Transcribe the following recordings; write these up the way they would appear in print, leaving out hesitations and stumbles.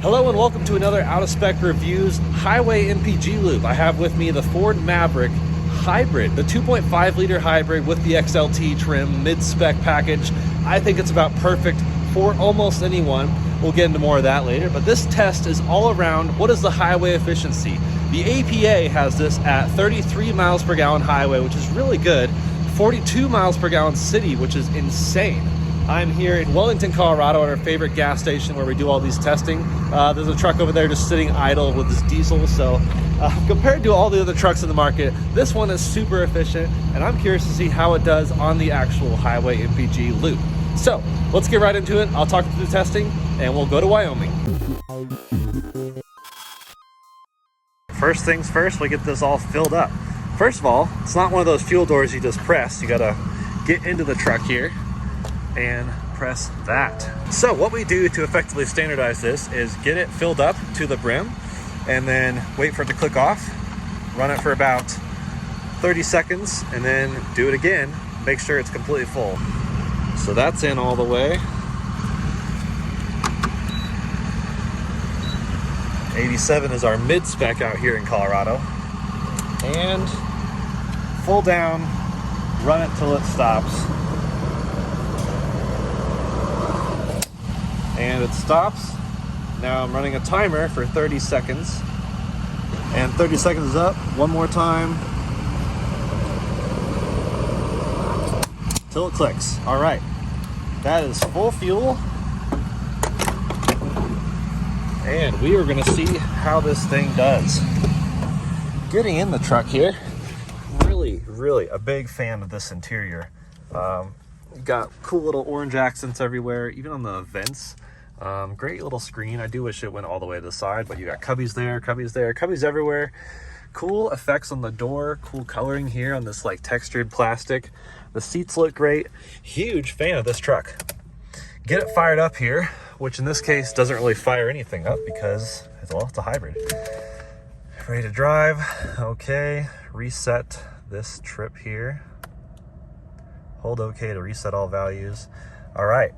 Hello and welcome to another Out of Spec Reviews Highway MPG loop. I have with me the Ford Maverick Hybrid, the 2.5 liter hybrid with the XLT trim, mid-spec package. I think it's about perfect for almost anyone. We'll get into more of that later, but this test is all around what is the highway efficiency. The APA has this at 33 miles per gallon highway, which is really good, 42 miles per gallon city, which is insane. I'm here in Wellington, Colorado at our favorite gas station where we do all these testing. There's a truck over there just sitting idle with this diesel. So compared to all the other trucks in the market, this one is super efficient, and I'm curious to see how it does on the actual highway MPG loop. So let's get right into it. I'll talk through the testing and we'll go to Wyoming. First things first, we get this all filled up. First of all, it's not one of those fuel doors you just press. You gotta get into the truck here and press that. So what we do to effectively standardize this is get it filled up to the brim and then wait for it to click off, run it for about 30 seconds, and then do it again, make sure it's completely full. So that's in all the way. 87 is our mid-spec out here in Colorado. And full down, run it till it stops. And it stops. Now I'm running a timer for 30 seconds. And 30 seconds is up. One more time. Till it clicks. All right. That is full fuel. And we are gonna see how this thing does. Getting in the truck here, really a big fan of this interior. You got cool little orange accents everywhere, even on the vents. Great little screen. I do wish it went all the way to the side, but you got cubbies there, cubbies everywhere. Cool effects on the door, cool coloring here on this like textured plastic. The seats look great. Huge fan of this truck. Get it fired up here, which in this case doesn't really fire anything up because it's a hybrid. Ready to drive. Okay, reset this trip here. Hold OK to reset all values. All right.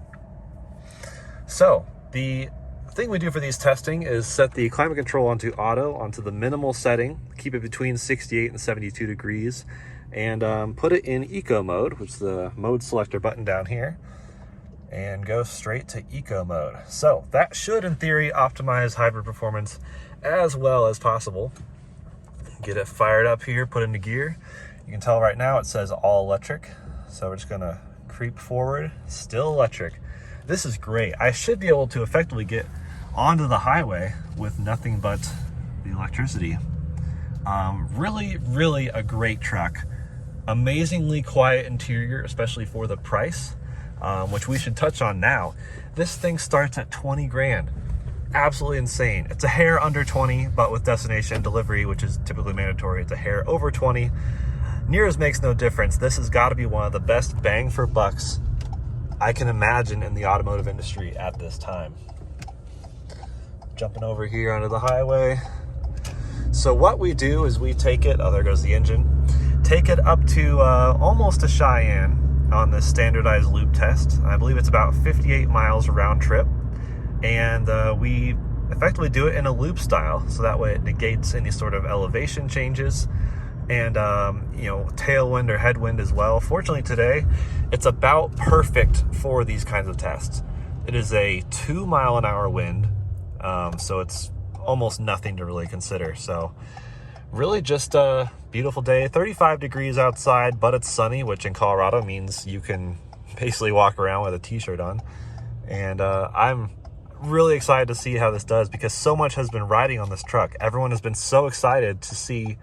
So the thing we do for these testing is set the climate control onto auto, onto the minimal setting, keep it between 68 and 72 degrees, and put it in eco mode, which is the mode selector button down here, and go straight to eco mode. So that should, in theory, optimize hybrid performance as well as possible. Get it fired up here, put into gear. You can tell right now it says all electric. So we're just gonna creep forward, still electric. This is great. I should be able to effectively get onto the highway with nothing but the electricity. Really a great truck. Amazingly quiet interior, especially for the price, which we should touch on now. This thing starts at 20 grand. Absolutely insane. It's a hair under 20, but with destination delivery, which is typically mandatory, it's a hair over 20. Nears makes no difference. This has got to be one of the best bang for bucks I can imagine in the automotive industry at this time. Jumping over here onto the highway. So what we do is we take it, oh, there goes the engine, take it up to almost to Cheyenne on this standardized loop test. I believe it's about 58 miles round trip. And we effectively do it in a loop style, so that way it negates any sort of elevation changes and tailwind or headwind as well. Fortunately today, it's about perfect for these kinds of tests. It is a 2 mile an hour wind, so it's almost nothing to really consider. So really just a beautiful day, 35 degrees outside, but it's sunny, which in Colorado means you can basically walk around with a t-shirt on. And I'm really excited to see how this does because so much has been riding on this truck. Everyone has been so excited to see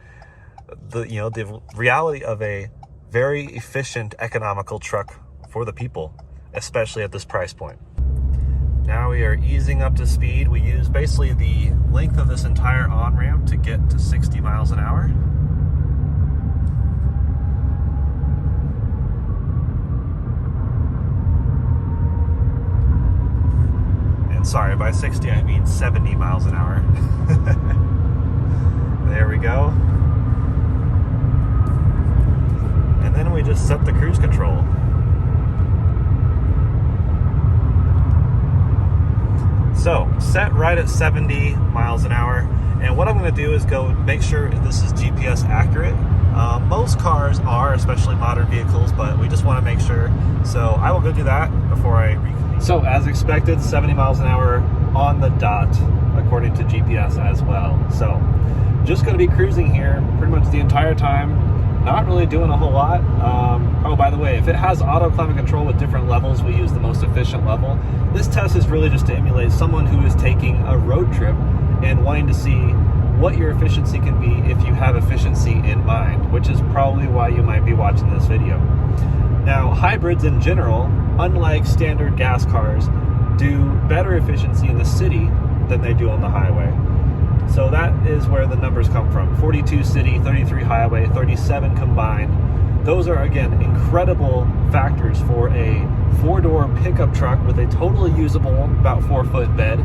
the reality of a very efficient, economical truck for the people, especially at this price point. Now we are easing up to speed. We use basically the length of this entire on-ramp to get to 60 miles an hour. And sorry, by 60 I mean 70 miles an hour. There we go. And then we just set the cruise control. So set right at 70 miles an hour. And what I'm going to do is go make sure this is GPS accurate. Most cars are, especially modern vehicles, but we just want to make sure. So I will go do that before I reconvene. So as expected, 70 miles an hour on the dot, according to GPS as well. So just going to be cruising here pretty much the entire time. Not really doing a whole lot. Oh, by the way, if it has auto climate control with different levels, we use the most efficient level. This test is really just to emulate someone who is taking a road trip and wanting to see what your efficiency can be if you have efficiency in mind, which is probably why you might be watching this video. Now, hybrids in general, unlike standard gas cars, do better efficiency in the city than they do on the highway. So that is where the numbers come from. 42 city, 33 highway, 37 combined. Those are, again, incredible factors for a 4-door pickup truck with a totally usable, about 4-foot bed.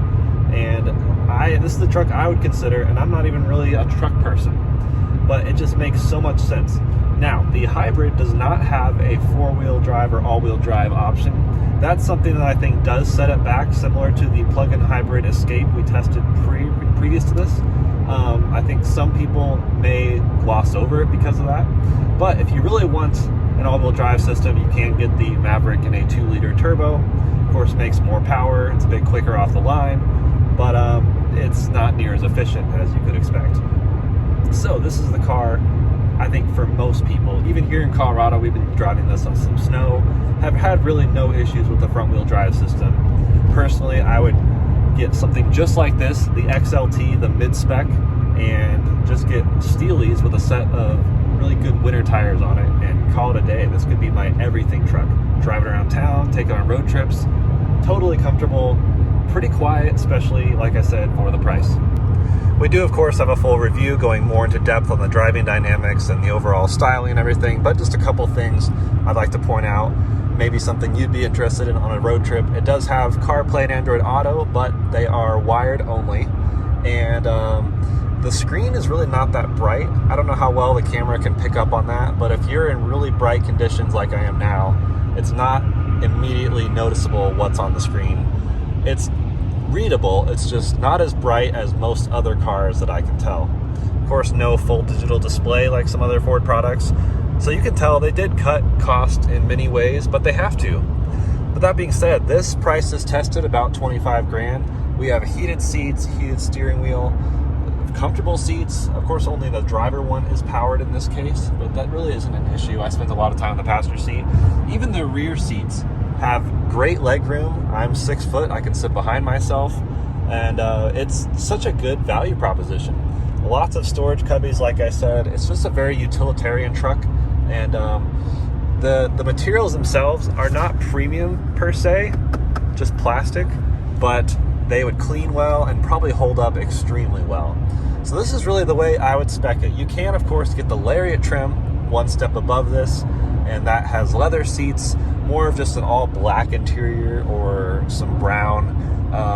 And this is the truck I would consider, and I'm not even really a truck person, but it just makes so much sense. Now, the hybrid does not have a 4-wheel drive or all-wheel drive option. That's something that I think does set it back, similar to the plug-in hybrid Escape we tested previous to this. I think some people may gloss over it because of that. But if you really want an all-wheel drive system, you can get the Maverick in a 2-liter turbo. Of course, makes more power. It's a bit quicker off the line, but it's not near as efficient as you could expect. So this is the car, I think, for most people. Even here in Colorado, we've been driving this on some snow, have had really no issues with the front-wheel drive system. Personally, I would get something just like this, the XLT, the mid-spec, and just get Steelies with a set of really good winter tires on it and call it a day. This could be my everything truck. Driving around town, taking on road trips, totally comfortable, pretty quiet, especially, like I said, for the price. We do, of course, have a full review going more into depth on the driving dynamics and the overall styling and everything, but just a couple things I'd like to point out. Maybe something you'd be interested in on a road trip. It does have CarPlay and Android Auto, but they are wired only. And the screen is really not that bright. I don't know how well the camera can pick up on that, but if you're in really bright conditions like I am now, it's not immediately noticeable what's on the screen. It's readable, it's just not as bright as most other cars that I can tell. Of course, no full digital display like some other Ford products. So you can tell they did cut cost in many ways, but they have to. But that being said, this price is tested about 25 grand. We have heated seats, heated steering wheel, comfortable seats. Of course, only the driver one is powered in this case, but that really isn't an issue. I spent a lot of time in the passenger seat. Even the rear seats have great leg room. I'm 6 foot, I can sit behind myself, and it's such a good value proposition. Lots of storage cubbies, like I said. It's just a very utilitarian truck. And the materials themselves are not premium per se, just plastic, but they would clean well and probably hold up extremely well. So this is really the way I would spec it. You can, of course, get the Lariat trim one step above this, and that has leather seats, more of just an all black interior or some brown.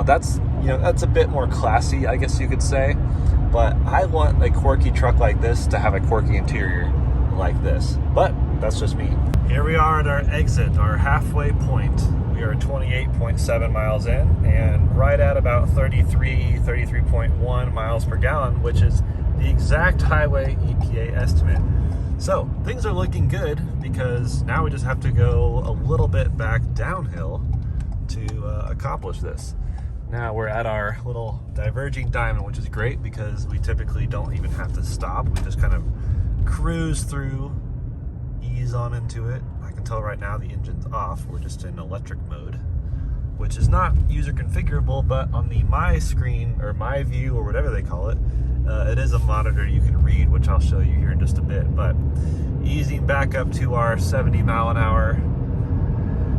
That's a bit more classy, I guess you could say. But I want a quirky truck like this to have a quirky interior like this. But that's just me. Here we are at our exit, our halfway point. We are 28.7 miles in and right at about 33.1 miles per gallon, which is the exact highway EPA estimate. So things are looking good because now we just have to go a little bit back downhill to accomplish this. Now we're at our little diverging diamond, which is great because we typically don't even have to stop. We just kind of cruise through, ease on into it. I can tell right now the engine's off. We're just in electric mode, which is not user configurable, but on the My Screen or My View or whatever they call it, it is a monitor you can read, which I'll show you here in just a bit. But easing back up to our 70 mile an hour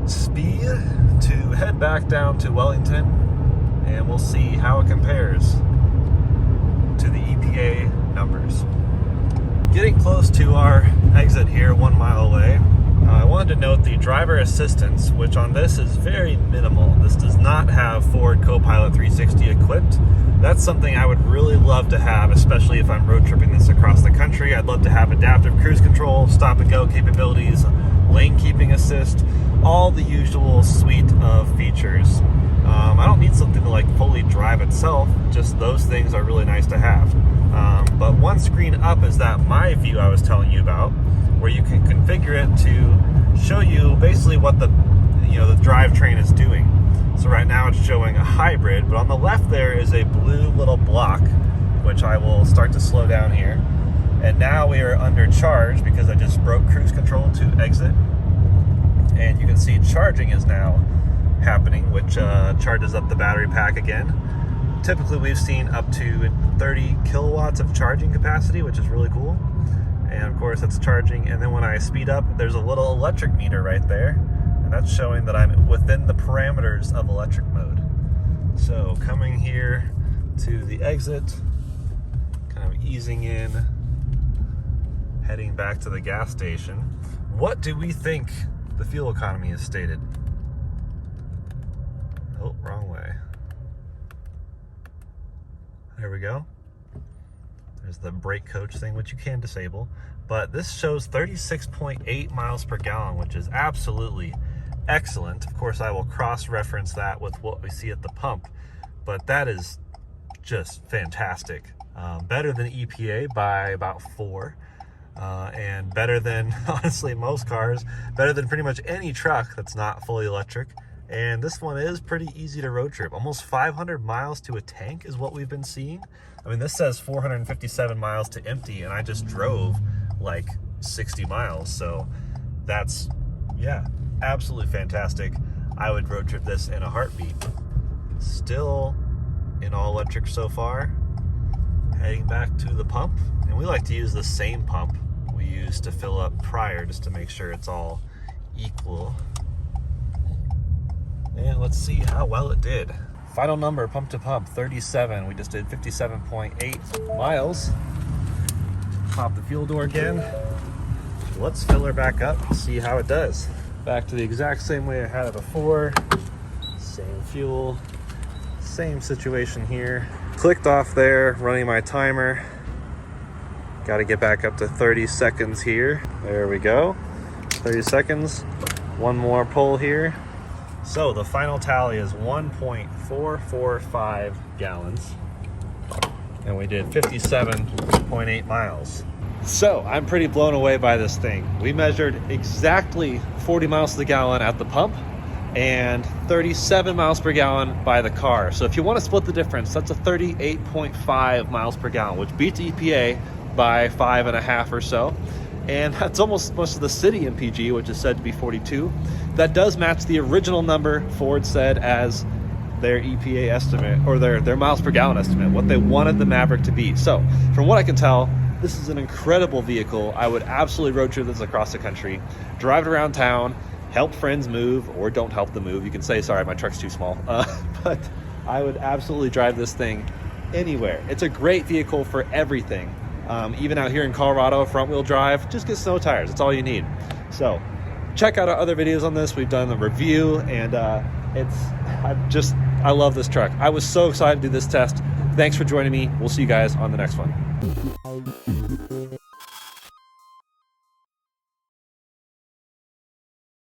speed to head back down to Wellington, and we'll see how it compares to the EPA numbers. Getting close to our exit here, 1 mile away. I wanted to note the driver assistance, which on this is very minimal. This does not have Ford Copilot 360 equipped. That's something I would really love to have, especially if I'm road tripping this across the country. I'd love to have adaptive cruise control, stop and go capabilities, lane keeping assist, all the usual suite of features. I don't need something to like fully drive itself, just those things are really nice to have. But one screen up is that My View I was telling you about, where you can configure it to show you basically what the drivetrain is doing. So right now it's showing a hybrid, but on the left there is a blue little block, which I will start to slow down here. And now we are under charge because I just broke cruise control to exit. And you can see charging is now happening, which charges up the battery pack again. Typically we've seen up to 30 kilowatts of charging capacity, which is really cool. And of course it's charging, and then when I speed up, there's a little electric meter right there, and that's showing that I'm within the parameters of electric mode. So coming here to the exit, kind of easing in, heading back to the gas station. What do we think the fuel economy is stated? Oh, wrong way. There we go. There's the brake coach thing, which you can disable. But this shows 36.8 miles per gallon, which is absolutely excellent. Of course, I will cross-reference that with what we see at the pump, but that is just fantastic. Better than EPA by about 4. And better than, honestly, most cars, better than pretty much any truck that's not fully electric. And this one is pretty easy to road trip. Almost 500 miles to a tank is what we've been seeing. I mean, this says 457 miles to empty, and I just drove like 60 miles. So that's, yeah, absolutely fantastic. I would road trip this in a heartbeat. Still in all electric so far. Heading back to the pump. And we like to use the same pump we used to fill up prior, just to make sure it's all equal. And let's see how well it did. Final number, pump to pump, 37. We just did 57.8 miles. Pop the fuel door again. Let's fill her back up and see how it does. Back to the exact same way I had it before. Same fuel, same situation here. Clicked off there, running my timer. Got to get back up to 30 seconds here. There we go. 30 seconds. One more pull here. So the final tally is 1.445 gallons. And we did 57.8 miles. So I'm pretty blown away by this thing. We measured exactly 40 miles to the gallon at the pump and 37 miles per gallon by the car. So if you want to split the difference, that's a 38.5 miles per gallon, which beats EPA by 5.5 or so. And that's almost most of the city MPG, which is said to be 42. That does match the original number Ford said as their EPA estimate, or their miles per gallon estimate, what they wanted the Maverick to be. So from what I can tell, this is an incredible vehicle. I would absolutely road trip this across the country, drive it around town, help friends move, or don't help them move. You can say, sorry, my truck's too small. But I would absolutely drive this thing anywhere. It's a great vehicle for everything. Even out here in Colorado, front wheel drive, just get snow tires. That's all you need. So check out our other videos on this. We've done the review, and I love this truck. I was so excited to do this test. Thanks for joining me. We'll see you guys on the next one.